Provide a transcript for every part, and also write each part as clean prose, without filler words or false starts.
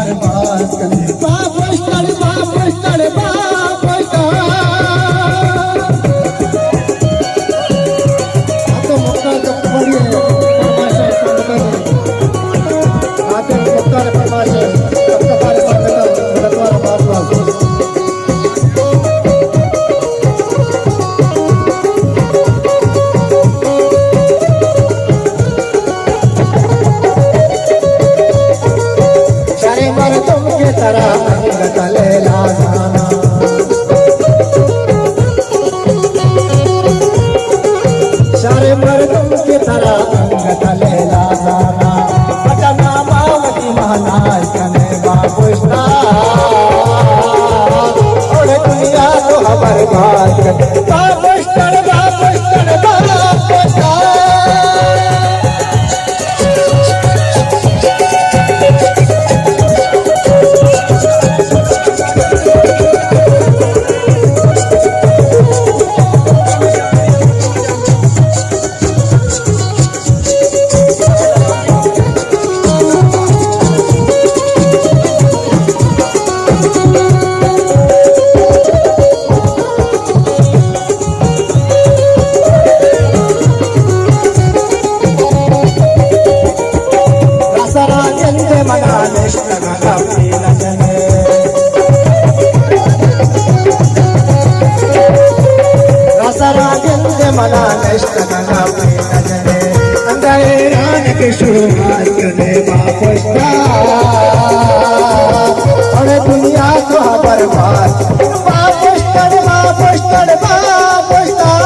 बर्बाद करे वापस कर वापस कर वापस कर तो मुक्ता जब पड़ी परमाशय संगत आते मुक्ता परमाशय तब कपाल संगत भगवान बाबा सारे मर्दों के तरह अंग तले लाना बचना मावती महानाय कने बापुष्टा और दुनिया को बर्बाद कर बापुष्टा बापुष्टा बापुष्टा मना नष्टना नजरे अंधेरान की शुरुआत करने वापसता और दुनिया को बर्बाद वापस कर वापस कर वापसता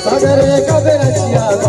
सागर कबरचिया